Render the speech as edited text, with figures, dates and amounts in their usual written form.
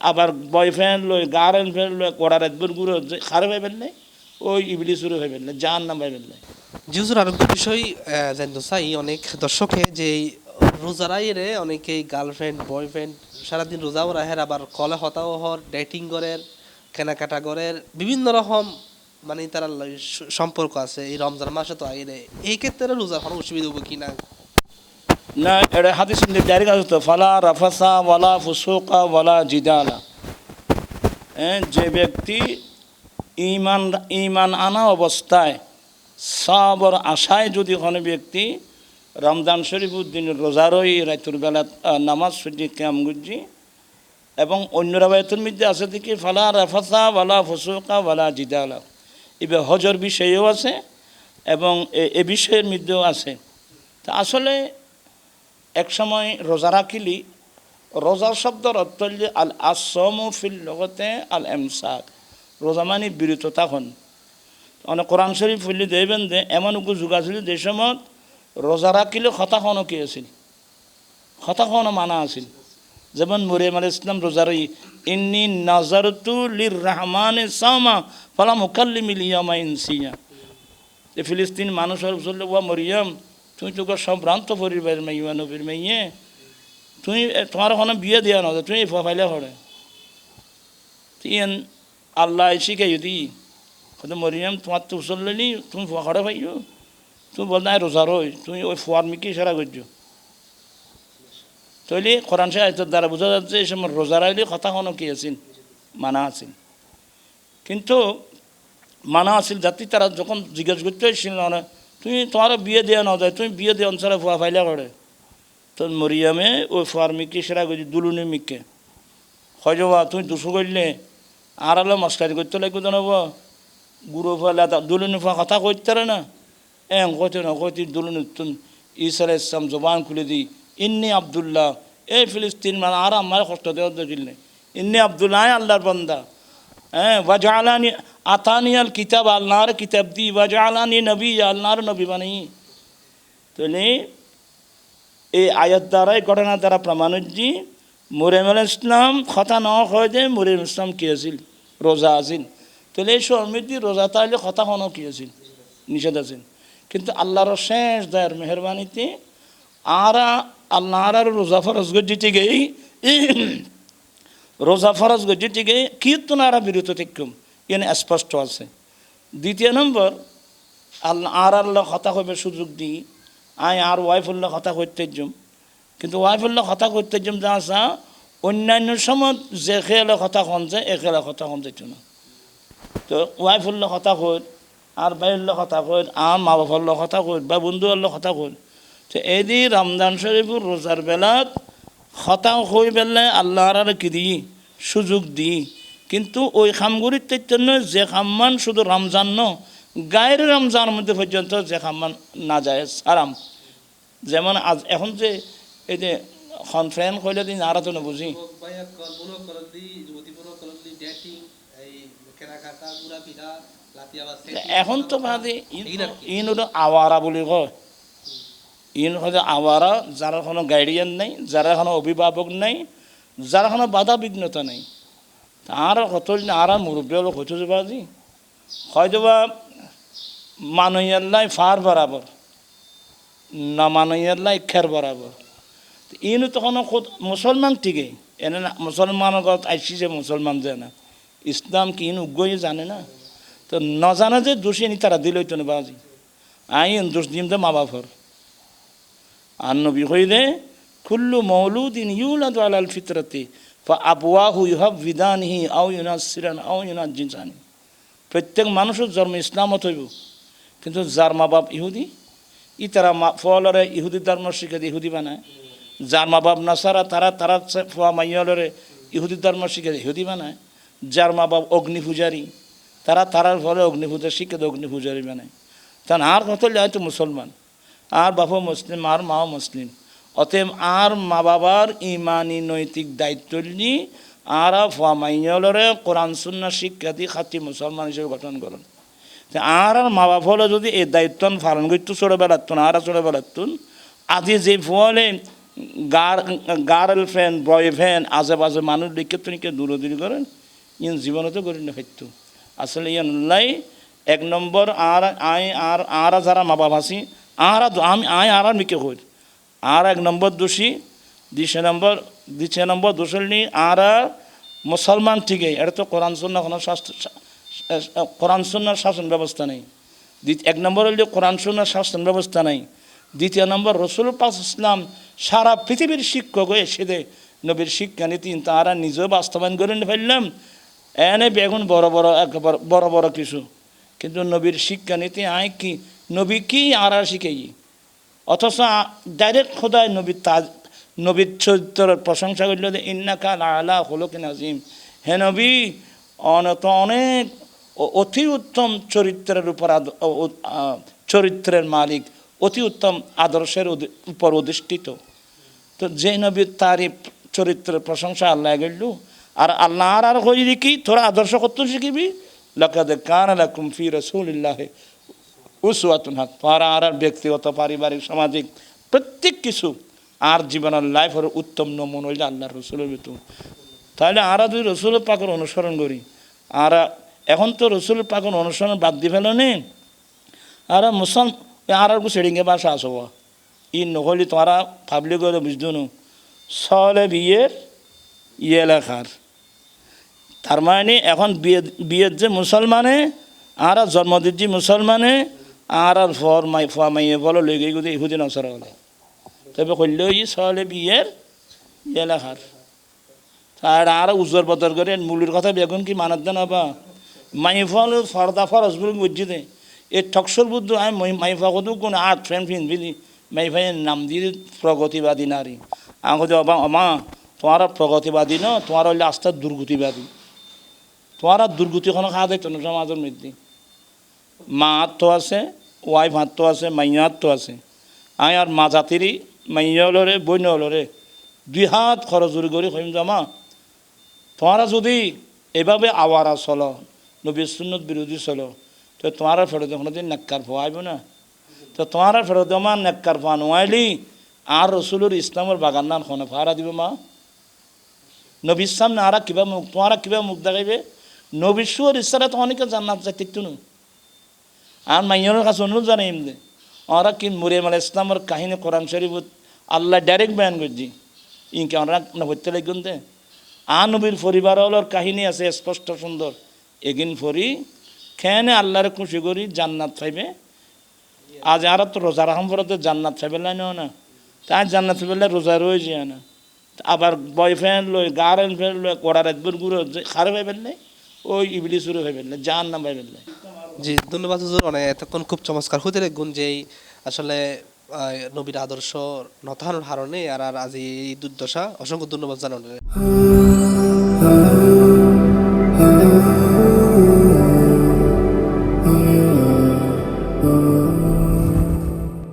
আবার বয়ফ্রেন্ড লই গার্লফ্রেন্ড লই কড়ার একবার গুঁড়ো খারাপ হইবেন নাই ওই ইবলি শুরু হইবেন না জাহান নাম হইবেন নাই। জি হুজুর, আরেকটা বিষয় জানতে চাই, অনেক দর্শকে যে এই রোজারাই রে অনেকেই গার্লফ্রেন্ড বয়ফ্রেন্ড সারাদিন রোজাও রাহের, আবার কলে হতাও হর ডেটিং করের কেনাকাটা করের বিভিন্ন রকম মানে তারা সম্পর্ক আছে এই রমজান মাসে। তো আইরে এই ক্ষেত্রে রোজার কোনো অসুবিধা হবে কি না? না, এটা হাদিস ডাইরেক্ট আছে তো, ফালা রাফাসা ওয়ালা ফুসুকা ওয়ালা জিদালা। যে ব্যক্তি ইমান ইমান আনা অবস্থায় সবর আশায় যদি কোনো ব্যক্তি রমজান শরীফ উদ্দিন রোজারই রাতুর বেলা নামাজ সুজি ক্যাম গুজি এবং অন্য রাবায়তের মধ্যে আছে দেখি ফালা রাফাসা ওয়ালা ফুসুকা ওয়ালা জিদালা, এবার হজর বিষয়েও আছে এবং এ বিষয়ের মধ্যেও আছে। তা আসলে এক সময় রোজা রাখিলি, রোজার শব্দর অর্থ হল আল আসম ফিল লগতে আল এমসাক, রোজা মানে বিরত তখন। অনেক কোরআন শরীফ ফুললি দেবেন যে এমন উকু যুগ আছিল যে সময় রোজা রাখিলে হতাখনও কি আছিল, হতাখনও মানা আছিল। যেমন মরিয়ম আলাইহিস সালাম রোজারই ইন্নি নাজারতু লির রহমানে সামা ফালাম উকাল্লিমিল ইয়ামা ইনসিয়া। যে ফিলিস্তিন মানুষের বললে ওয়া মরিয়ম তুমি তোকে সব ভ্রান্ত পরিবার মাইয়া নবীর মাইয়ে, তুমি তোমার ওখানে বিয়ে দেওয়া না তুমি ফাইলে হরে তিন আল্লাহ শিখাই দি হয়তো মরিয়ম তোমার তো উচললি তুমি হরে পাইও, তুমি বল না রোজা রই তুমি ওই ফোয়ার মিকি ইশারা করছো। তৈলি কোরআন সাহিত্যের দ্বারা বোঝা যাচ্ছে এই সময় রোজা রাইলে কথা কোনো কি আছিল, মানা আছিল। কিন্তু মানা আছিল যাতে তারা যখন জিজ্ঞেস করতে হয়েছিল না তুমি তোমারও বিয়ে দেওয়া না যায়, তুমি বিয়ে দিয়ে অঞ্চলে ফুয়া ফাইলা করে, তো মরিয়ামে ওই ফুয়ার মিকে সেরা করছি দুলুনি মিকে হয়বা তুমি দুশো করলে আর আলো মস্কারি করতে লাগবে জানাব গুরু ফুয়ালে দুলুনি ফুয়া কথা কইতে না কইতে না কইতে দুলুনি তুমি ঈসা আলাইহিস সালাম জবান খুলে দিই ইন্নি আবদুল্লাহ, এই ফিলিস্তিন মানে আর আমার কষ্ট দেওয়া দেখিল না, ইন্নি আবদুল্লাহ আল্লাহর বান্দা, ওয়াজআলানি আতানিয়াল কিতাব, আল্লাহর কিতাব দি, ওয়াজআলানি নবী, আল্লাহর নবী বানাই। তাহলে এই আয়াত দ্বারা এই ঘটনার দ্বারা প্রমাণ হচ্ছে মরিয়ম আলাইহিস সালাম কথা ন হয় যে মরিয়ম ইসলাম কী আছিল, রোজা আছিল। তাহলে এই সমৃদ্ধি রোজা তাহলে কথা কোনো কী আছিল, নিষেধ আছিল। কিন্তু আল্লাহর শেষ দয়ার মেহরবানিতে আল্লাহর রোজা ফরজ গজ্জিতে গেই রোজা ফরজ গজ্জিতে গেই কীর্তনারা বিরত থেকম এনে স্পষ্ট আছে। দ্বিতীয় নম্বর আল্লাহ কথা কবে সুযোগ দিই আর ওয়াইফুল্লাহ কথা করতে যাম, কিন্তু ওয়াইফুল্লাহ কথা করতে যাম যা আসা অন্যান্য সময় যে খেয়ালে কথা কন যায় এ খেলা কথা কন যাইত না। তো ওয়াইফুল্লাহ কথা কর আর বাইল্লাহ কথা কর আর মা বাবার কথা কর বা বন্ধু আল্লাহ কথা কর। তো এদি রমজান শরীফুর রোজার বেলাত হতা হয়ে বেলায় আল্লাহর আর কি দিই সুযোগ দিই, কিন্তু ওই খামগুড়ির জন্য যে খাম্মান শুধু রমজান ন গায়ের রমজানের মধ্যে পর্যন্ত যে খাম্মান না যায় আরাম। যেমন আজ এখন যে এই যে কনফারেন্স করলে দিন আর তো না বুঝি এখন তো বাদে ইন আওয়ারা বলি কয়, ইন হচ্ছে আওয়ারা যারা কোনো গাইডিয়ান নেই, যারা কোনো অভিভাবক নেই, যারা কোনো বাধা বিঘ্নতা নেই, আর কত আর মুরব্বী হলো হইতে যাবা আজি হয়তো বা মানইয়াল্লাই ফার বরাবর না মানইয়াল্লাই খের বরাবর। ইনু তখন মুসলমান ঠিকই এনে না মুসলমানের গত আইসি যে মুসলমান যে না ইসলাম কি ইন উগ্গই জানে না, তো নজানা যে দোষী নি তারা দিলই তো নেবা আজি আইন দোষ দিম যে মা বাপর। আর নবী কইলে কুল্লু মৌলুদিন ইউলাদু আলাল ফিতরাতি আবওয়াহু ইউহাব্বিদানিহি আও ইউনাসসিরান আও ইউনাজ্জিসানি। প্রত্যেক মানুষের জন্ম ইসলামত হইব, কিন্তু যার মা বাপ ইহুদি ই তারা ফলরে ইহুদি ধর্ম শিখে ইহুদি বানায়, যার মা বাপ নাসারা তারা ফোয়া মাইয়ালরে ইহুদি ধর্ম শিখে ইহুদি বানায়, যার মা বাপ অগ্নি পূজারী তারার ফলে অগ্নি পূজা শিখে অগ্নি পূজারী বানায়। তার আর কত হয়তো মুসলমান আর বাপও মুসলিম আর মাও মুসলিম, অতএব আর মা বাবার ইমানি নৈতিক দায়িত্ব নিয়ে আর ফোয়া মাইয়ালরে কোরআন সুন্না শিক্ষা দিয়ে খাতি মুসলমান হিসেবে গঠন করেন। আর মা বাপ হলে যদি এই দায়িত্ব পালন করতো ছোটোবেলাতুন আর ছোটোবেলাতুন আদি যে ফলে গার্লফ্রেন্ড বয়ফ্রেন্ড আজেবাজে মানুষ লিখে তুনিকে দূরদূরি করেন ইন জীবনে তো করি না হইতো আসলে ইয়ান লাই এক নম্বর আর যারা মা বাবা আছি আমি আর মিকে হই আর এক নম্বর দোষী দ্বিতীয় নম্বর দোষী আর মুসলমান ঠিকই এটা তো কোরআন সুন্নাহ কোনো কোরআন সুন্নাহর শাসন ব্যবস্থা নেই এক নম্বর হইলে কোরআন সুন্নাহর শাসন ব্যবস্থা নেই দ্বিতীয় নম্বর রসুল পাক ইসলাম সারা পৃথিবীর শিক্ষক হয়ে এসে নবীর শিক্ষানীতি তারা নিজেও বাস্তবায়ন করে ফেললাম এনে বেগুন বড় বড় কিছু কিন্তু নবীর শিক্ষানীতি কি নবী কি আর শিখেই অথচ ডাইরেক্ট খোদায় নবীর চরিত্রের প্রশংসা করল যে ইন্নাকা আলা হলুকিন আজিম হে নবী অনেক অতি উত্তম চরিত্রের উপর চরিত্রের মালিক অতি উত্তম আদর্শের উপর অধিষ্ঠিত তো যে নবীর তারই চরিত্রের প্রশংসা আল্লাহ গেল আর আল্লাহ আর হয়ে দেখি তোরা আদর্শ করতে শিখিবি লাকাদ কানা লাকুম ফি রাসূলিল্লাহি উসওয়াতুন হাসানাহ তোরা আর ব্যক্তিগত পারিবারিক সামাজিক প্রত্যেক কিছু আর জীবনের লাইফের উত্তম নমুনা হইলে আল্লাহর রসুলের ভিতর তাহলে আর যদি রসুল পাকের অনুসরণ করি আর এখন তো রসুল পাকের অনুসরণ বাদ দিয়ে ফেল নে আর আর সেডিংয়ে বাসা আসব ই নহলি তোমরা ভাবলি করে বুঝতো না সলে বিয়ের ইয়ে লেখার তার মানে এখন বিয়ের যে মুসলমানে আর জন্ম দিচ্ছি মুসলমানে আর ফর মাইয়ে বলো লেগে গিয়ে ইহুদি নসরা হলে তবে করলেও ই সলে বিয়ের ইয়ে লেখার আর উজ্জ্বল বদর করে মূলের কথা বেগুন কি মানার দেন হবা মাইফল ফরদা ফরস বলে বুঝছি দে এই ঠকসর বুদ্ধ আমি মাইফা কত কোন আর্ট ফ্রেন্ড বিলি মাইফাইয়ের নাম দিয়ে প্রগতিবাদী নারী আমি কথা অমা তোমার প্রগতিবাদী ন তোমার হইলে আস্থার দুর্গতিবাদী তোমার দুর্গতি কোনো খাওয়া দেখতো না সমাজের মধ্যে মা আত্ম আছে ওয়াইফ আত্ম আছে মাইয়া আত্ম আছে আয় আর মা জাতিরই মাইয়া হলরে বইন হলরে 2 হাত খরচ করে কইম জমা তোমারা যদি এভাবে আওয়ারা চলো নবী সুন্নত বিরোধী চলো তো তোমারা ফেরত কোনোদিন নেককার পাইব না তো তোমারা ফেরত আমার নেককার পা নোয়াইলি আর রসুলের ইসলামের বাগান নাম খনে ফারা দিব মা নবীর সামনে আর কিবা মুখ তোমারা কিবা মুখ দেখাইবে নবীশ্বর ইচ্ছারা তো অনেকে জান্নাত যাইতে নু আর মাইয়ের কাছে অনুরোধ জানাই এমনি ওরা কি মরিয়াম আলাইহিস ইসলামের কাহিনী কোরআন শরীফ আল্লাহ ডাইরেক্ট বয়ান করছি ইনকে ওরা হইতে লাগুন দে নবীর পরিবার হলোর কাহিনী আছে স্পষ্ট সুন্দর এগিন ফরি খেনে আল্লাহর খুশি করি জান্নাত পাইবে আজ আর তো রোজা রাখাম পরে জান্নাত পাইবে না তাই জান্নাত পাইলে রোজা রয়ে যায় না আবার বয়ফ্রেন্ড লই গার্লফ্রেন্ড লই কড়া রাতবার গুঁড়ো খারাপ হয়ে ফেললে ওই ইবলিস শুরু হয়ে ফেললে জান নাম হয়ে ফেললে জি ধন্যবাদ হুজুর অনেক এতক্ষণ খুব চমৎকার হতে গুণ যেই আসলে নবীর আদর্শ নতানোর হারণে আর আজ এই দুর্দশা অসংখ্য ধন্যবাদ জানানো